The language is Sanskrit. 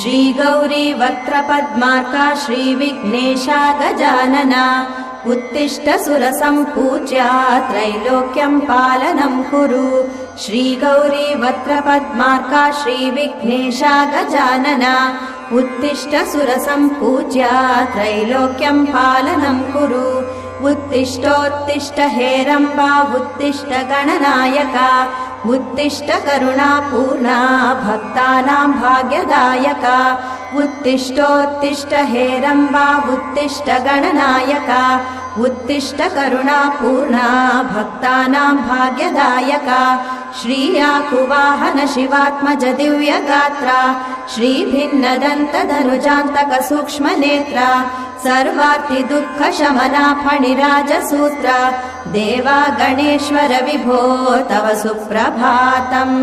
श्रीगौरी वक्त्रपद्मार्का श्रीविघ्नेशा गजानना उत्तिष्ठ सुरसम्पूज्या त्रैलोक्यं पालनं कुरु श्रीगौरी वक्त्रपद्मार्का श्रीविघ्नेशा गजानना उत्तिष्ठ सुरसम्पूज्या त्रैलोक्यं पालनं कुरु उत्तिष्ठोत्तिष्ठ हेरम्बा उत्तिष्ठ गणनायका उत्तिष्ठ करुणापूर्णा भक्तानां भाग्यदायका उत्तिष्ठोत्तिष्ठ हेरम्बा उत्तिष्ठ गणनायका उत्तिष्ठ करुणापूर्णा भक्तानां भाग्यदायका श्रीयाकुवाहन शिवात्मज दिव्यगात्रा श्रीभिन्नदन्तधनुजान्तक सूक्ष्मनेत्रा सर्वार्ति दुःख शमना फणिराजसूत्रा देवा गणेश्वर विभो तव सुप्रभातम्।